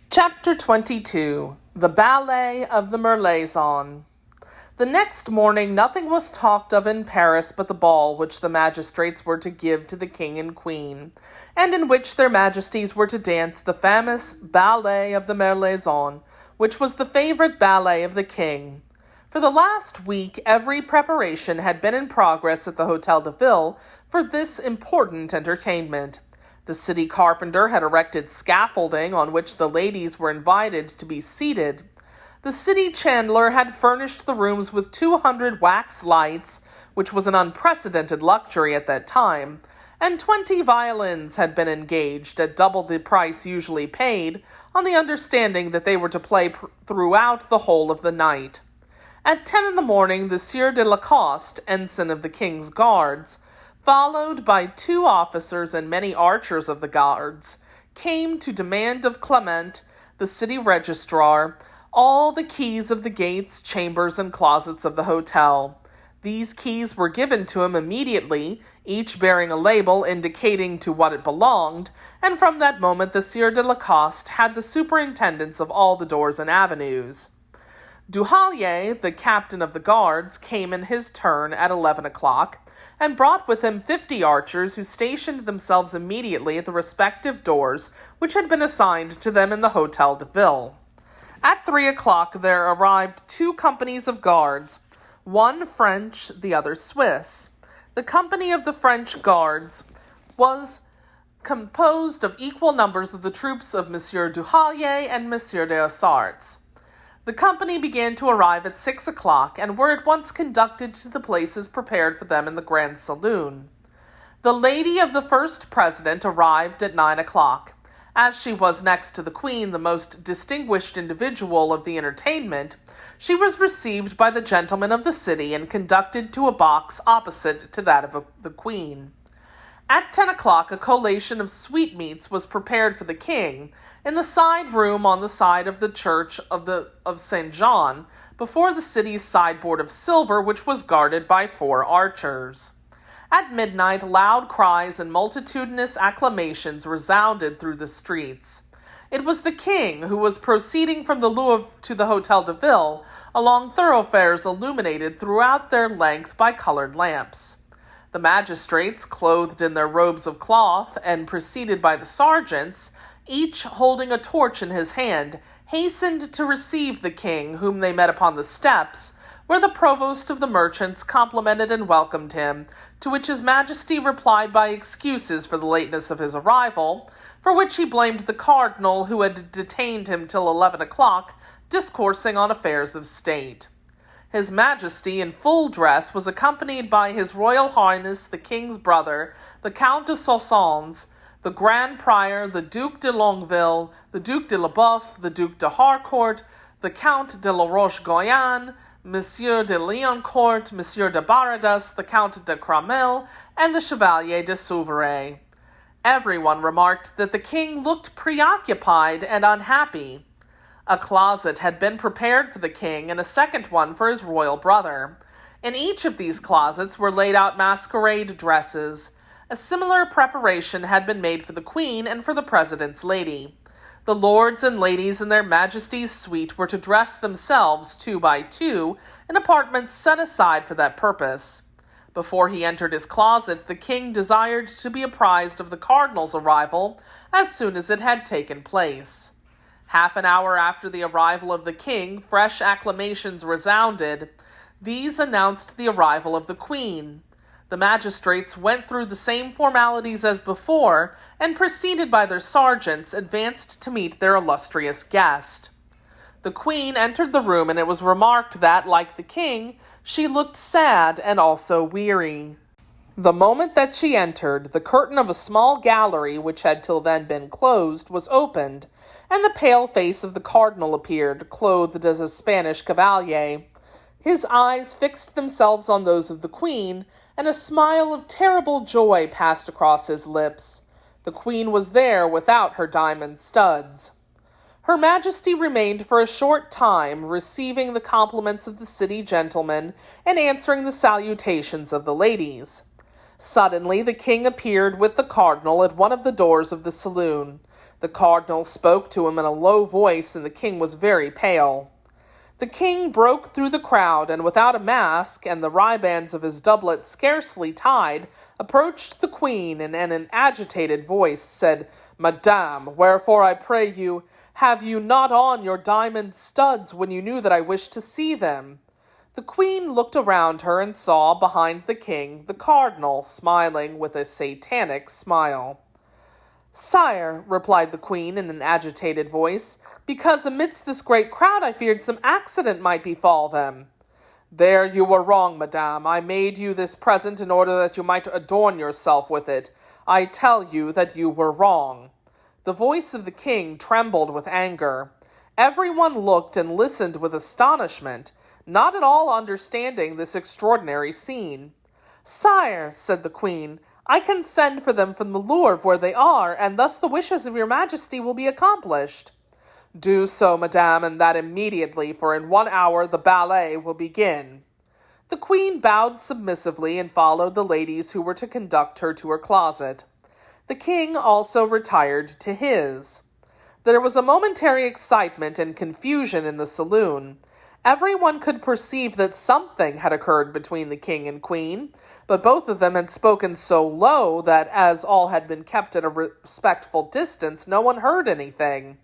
Chapter 22 The Ballet of the Merlaison. The next morning nothing was talked of in Paris but the ball which the magistrates were to give to the king and queen, and in which their majesties were to dance the famous Ballet of the Merlaison, which was the favorite ballet of the king. For the last week every preparation had been in progress at the Hôtel de Ville for this important entertainment. The city carpenter had erected scaffolding on which the ladies were invited to be seated. The city chandler had furnished the rooms with 200 wax lights, which was an unprecedented luxury at that time, and 20 violins had been engaged at double the price usually paid, on the understanding that they were to play throughout the whole of the night. At 10 in the morning, the Sieur de Lacoste, ensign of the king's guards, followed by 2 officers and many archers of the guards, came to demand of Clement, the city registrar, all the keys of the gates, chambers, and closets of the hotel. These keys were given to him immediately, each bearing a label indicating to what it belonged, and from that moment the Sieur de Lacoste had the superintendence of all the doors and avenues. Duhallier, the captain of the guards, came in his turn at 11 o'clock, and brought with him 50 archers who stationed themselves immediately at the respective doors which had been assigned to them in the Hôtel de Ville. At 3 o'clock there arrived 2 companies of guards, one French, the other Swiss. The company of the French guards was composed of equal numbers of the troops of Monsieur Duhallier and Monsieur des Essarts. The company began to arrive at 6 o'clock, and were at once conducted to the places prepared for them in the grand saloon. The lady of the first president arrived at 9 o'clock. As she was next to the queen the most distinguished individual of the entertainment, she was received by the gentlemen of the city and conducted to a box opposite to that of the queen. At 10 o'clock a collation of sweetmeats was prepared for the king, in the side room on the side of the church of St. John, before the city's sideboard of silver, which was guarded by 4 archers. At midnight loud cries and multitudinous acclamations resounded through the streets. It was the king who was proceeding from the Louvre to the Hôtel de Ville, along thoroughfares illuminated throughout their length by colored lamps. The magistrates, clothed in their robes of cloth, and preceded by the sergeants, each holding a torch in his hand, hastened to receive the king, whom they met upon the steps, where the provost of the merchants complimented and welcomed him, to which his majesty replied by excuses for the lateness of his arrival, for which he blamed the cardinal, who had detained him till 11 o'clock, discoursing on affairs of state. His majesty, in full dress, was accompanied by his royal highness the king's brother, the Count de Soissons, the Grand Prior, the Duc de Longueville, the Duc de Leboeuf, the Duc de Harcourt, the Count de la Roche-Guyon, Monsieur de Liancourt, Monsieur de Baradas, the Count de Cramel, and the Chevalier de Souvray. Everyone remarked that the king looked preoccupied and unhappy. A closet had been prepared for the king and a second one for his royal brother. In each of these closets were laid out masquerade dresses. A similar preparation had been made for the queen and for the president's lady. The lords and ladies in their majesties' suite were to dress themselves 2 by 2 in apartments set aside for that purpose. Before he entered his closet, the king desired to be apprised of the cardinal's arrival as soon as it had taken place. Half an hour after the arrival of the king, fresh acclamations resounded. These announced the arrival of the queen. The magistrates went through the same formalities as before, and preceded by their sergeants, advanced to meet their illustrious guest. The queen entered the room, and it was remarked that, like the king, she looked sad and also weary. The moment that she entered, the curtain of a small gallery, which had till then been closed, was opened, and the pale face of the cardinal appeared, clothed as a Spanish cavalier. His eyes fixed themselves on those of the queen, and a smile of terrible joy passed across his lips. The queen was there without her diamond studs. Her Majesty remained for a short time, receiving the compliments of the city gentlemen and answering the salutations of the ladies. Suddenly the king appeared with the cardinal at one of the doors of the saloon. The cardinal spoke to him in a low voice, and the king was very pale. The king broke through the crowd, and without a mask, and the ribands of his doublet scarcely tied, approached the queen, and in an agitated voice said, "Madame, wherefore, I pray you, have you not on your diamond studs when you knew that I wished to see them?" The queen looked around her and saw, behind the king, the cardinal, smiling with a satanic smile. "Sire," replied the queen in an agitated voice, "because amidst this great crowd I feared some accident might befall them." "There you were wrong, madame. I made you this present in order that you might adorn yourself with it. I tell you that you were wrong." The voice of the king trembled with anger. Everyone looked and listened with astonishment, not at all understanding this extraordinary scene. "Sire," said the queen, "I can send for them from the Louvre where they are, and thus the wishes of your majesty will be accomplished." "Do so, madame, and that immediately, for in 1 hour the ballet will begin." The queen bowed submissively and followed the ladies who were to conduct her to her closet. The king also retired to his. There was a momentary excitement and confusion in the saloon. Everyone could perceive that something had occurred between the king and queen, but both of them had spoken so low that, as all had been kept at a respectful distance, no one heard anything.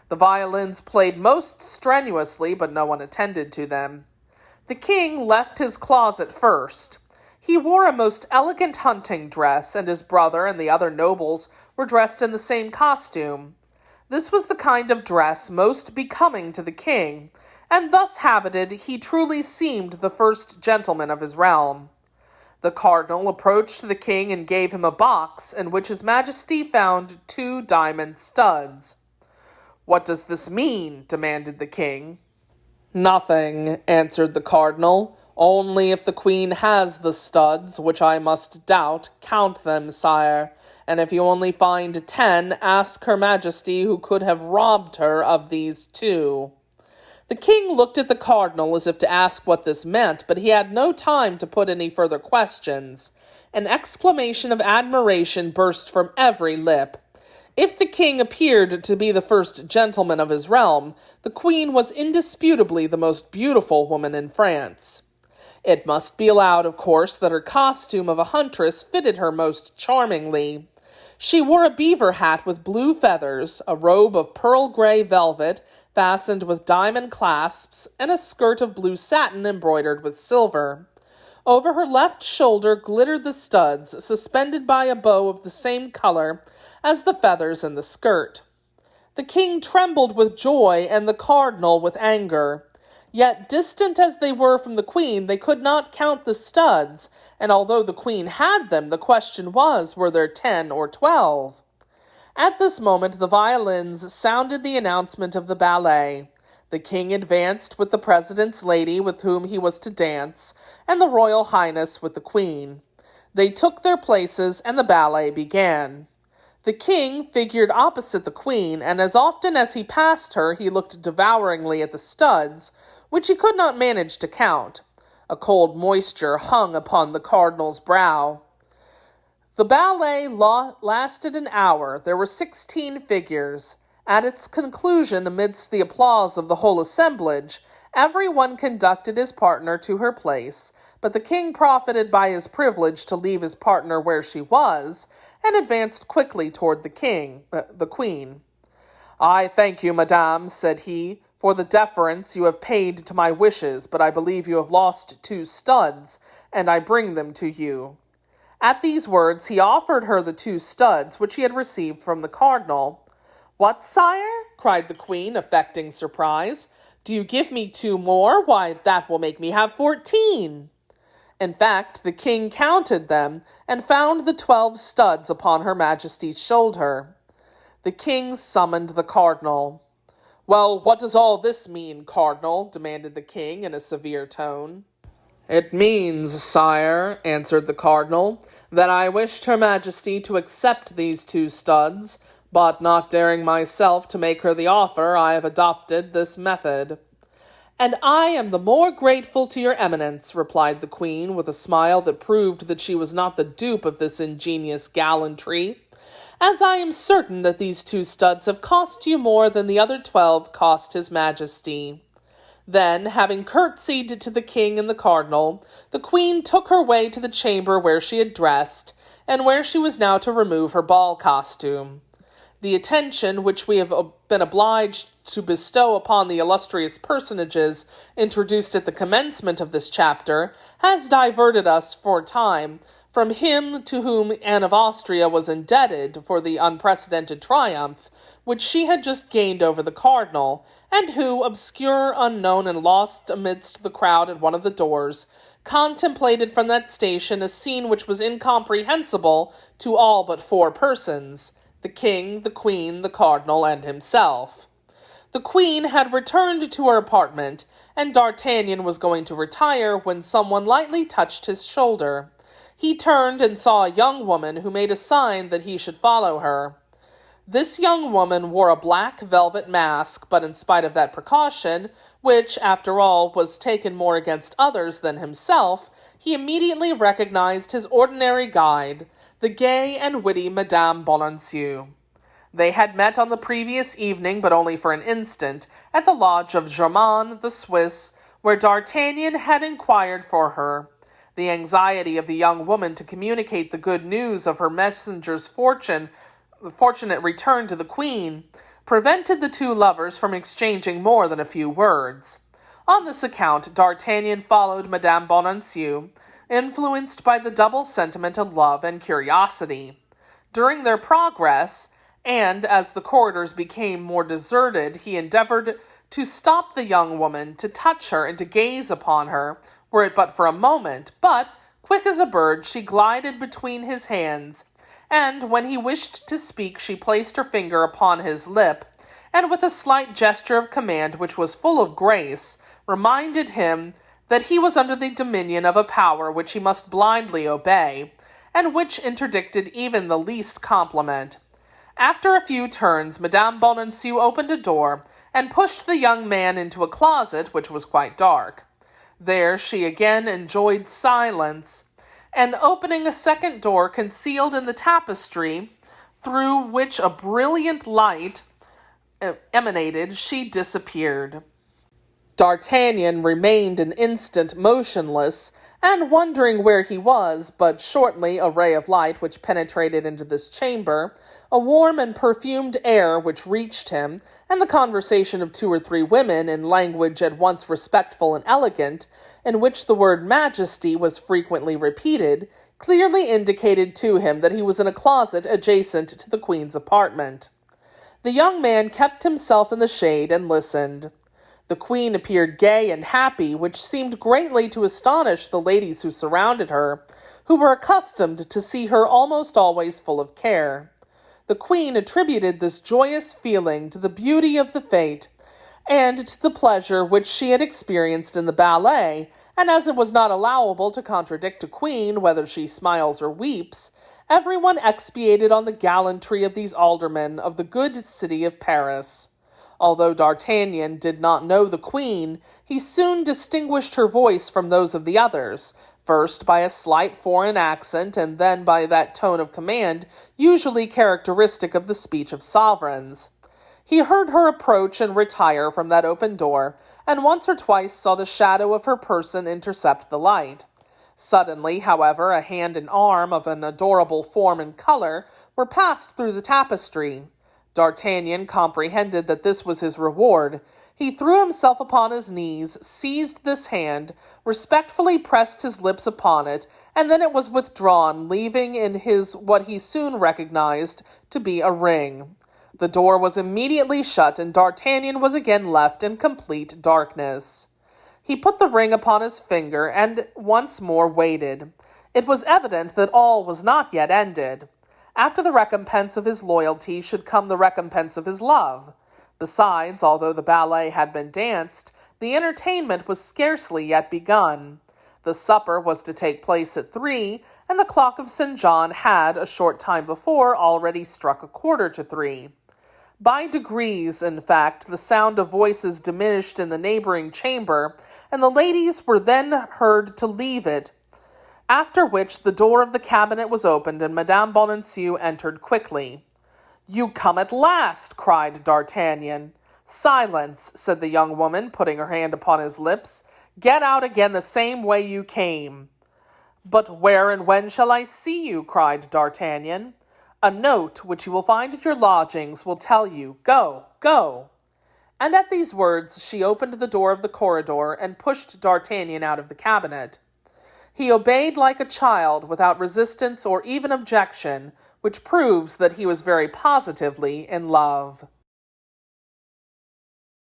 The violins played most strenuously, but no one attended to them. The king left his closet first. He wore a most elegant hunting dress, and his brother and the other nobles were dressed in the same costume. This was the kind of dress most becoming to the king, and thus habited he truly seemed the first gentleman of his realm. The cardinal approached the king and gave him a box in which his majesty found 2 diamond studs. "What does this mean?" demanded the king. "Nothing," answered the cardinal. "Only if the queen has the studs, which I must doubt, count them, sire, and if you only find 10, ask her majesty who could have robbed her of these 2. The king looked at the cardinal as if to ask what this meant, but he had no time to put any further questions. An exclamation of admiration burst from every lip. If the king appeared to be the first gentleman of his realm, the queen was indisputably the most beautiful woman in France. It must be allowed, of course, that her costume of a huntress fitted her most charmingly. She wore a beaver hat with blue feathers, a robe of pearl-gray velvet, fastened with diamond clasps, and a skirt of blue satin embroidered with silver. Over her left shoulder glittered the studs, suspended by a bow of the same color as the feathers in the skirt. The king trembled with joy and the cardinal with anger. Yet, distant as they were from the queen, they could not count the studs, and although the queen had them, the question was, were there 10 or 12? At this moment, the violins sounded the announcement of the ballet. The king advanced with the president's lady with whom he was to dance, and the royal highness with the queen. They took their places, and the ballet began. The king figured opposite the queen, and as often as he passed her, he looked devouringly at the studs, which he could not manage to count. A cold moisture hung upon the cardinal's brow. The ballet lasted an hour. There were 16 figures. At its conclusion, amidst the applause of the whole assemblage, everyone conducted his partner to her place, but the king profited by his privilege to leave his partner where she was, and advanced quickly toward the queen. "I thank you, madame," said he, "for the deference you have paid to my wishes, but I believe you have lost 2 studs, and I bring them to you." At these words, he offered her the 2 studs which he had received from the cardinal. "What, sire?" cried the queen, affecting surprise. "Do you give me 2 more? Why, that will make me have 14. In fact, the king counted them, and found the 12 studs upon her majesty's shoulder. The king summoned the cardinal. "Well, what does all this mean, cardinal?" demanded the king in a severe tone. "It means, sire," answered the cardinal, "that I wished her majesty to accept these 2 studs, but not daring myself to make her the offer, I have adopted this method." "And I am the more grateful to your eminence," replied the queen, with a smile that proved that she was not the dupe of this ingenious gallantry. as I am certain that these 2 studs have cost you more than the other 12 cost his majesty." Then, having curtsied to the king and the cardinal, the queen took her way to the chamber where she had dressed, and where she was now to remove her ball costume. The attention which we have been obliged to bestow upon the illustrious personages introduced at the commencement of this chapter has diverted us for a time from him to whom Anne of Austria was indebted for the unprecedented triumph which she had just gained over the cardinal, and who, obscure, unknown, and lost amidst the crowd at one of the doors, contemplated from that station a scene which was incomprehensible to all but 4 persons, the king, the queen, the cardinal, and himself. The queen had returned to her apartment, and D'Artagnan was going to retire when someone lightly touched his shoulder. He turned and saw a young woman who made a sign that he should follow her. This young woman wore a black velvet mask, but in spite of that precaution, which, after all, was taken more against others than himself, he immediately recognized his ordinary guide, the gay and witty Madame Bonancieux. They had met on the previous evening, but only for an instant, at the lodge of Germain, the Swiss, where D'Artagnan had inquired for her. The anxiety of the young woman to communicate the good news of her messenger's fortunate return to the queen prevented the 2 lovers from exchanging more than a few words. On this account, D'Artagnan followed Madame Bonancieux, influenced by the double sentiment of love and curiosity. During their progress, and as the corridors became more deserted, he endeavored to stop the young woman, to touch her, and to gaze upon her, were it but for a moment, but, quick as a bird, she glided between his hands, and when he wished to speak, she placed her finger upon his lip, and with a slight gesture of command which was full of grace, reminded him that he was under the dominion of a power which he must blindly obey, and which interdicted even the least compliment. After a few turns, Madame Bonancieux opened a door, and pushed the young man into a closet which was quite dark. There she again enjoyed silence, and opening a second door concealed in the tapestry, through which a brilliant light emanated, she disappeared. D'Artagnan remained an instant motionless, and wondering where he was, but shortly a ray of light which penetrated into this chamber, a warm and perfumed air which reached him, and the conversation of 2 or 3 women in language at once respectful and elegant, in which the word majesty was frequently repeated, clearly indicated to him that he was in a closet adjacent to the queen's apartment. The young man kept himself in the shade and listened. The queen appeared gay and happy, which seemed greatly to astonish the ladies who surrounded her, who were accustomed to see her almost always full of care. The queen attributed this joyous feeling to the beauty of the fete, and to the pleasure which she had experienced in the ballet, and as it was not allowable to contradict a queen, whether she smiles or weeps, everyone expatiated on the gallantry of these aldermen of the good city of Paris. Although D'Artagnan did not know the queen, he soon distinguished her voice from those of the others, first by a slight foreign accent, and then by that tone of command usually characteristic of the speech of sovereigns. He heard her approach and retire from that open door, and once or twice saw the shadow of her person intercept the light. Suddenly, however, a hand and arm of an adorable form and color were passed through the tapestry. D'Artagnan comprehended that this was his reward. He threw himself upon his knees, seized this hand, respectfully pressed his lips upon it, and then it was withdrawn, leaving in his what he soon recognized to be a ring. The door was immediately shut, and D'Artagnan was again left in complete darkness. He put the ring upon his finger, and once more waited. It was evident that all was not yet ended. After the recompense of his loyalty should come the recompense of his love. Besides, although the ballet had been danced, the entertainment was scarcely yet begun. The supper was to take place at 3, and the clock of St. John had, a short time before, already struck 3:15. By degrees, in fact, the sound of voices diminished in the neighboring chamber, and the ladies were then heard to leave it, after which the door of the cabinet was opened and Madame Bonancieux entered quickly. You come at last, cried D'Artagnan. Silence, said the young woman, putting her hand upon his lips. Get out again the same way you came. But where and when shall I see you? Cried D'Artagnan. A note which you will find at your lodgings will tell you. Go, go. And at these words she opened the door of the corridor and pushed D'Artagnan out of the cabinet. He obeyed like a child, without resistance or even objection, which proves that he was very positively in love.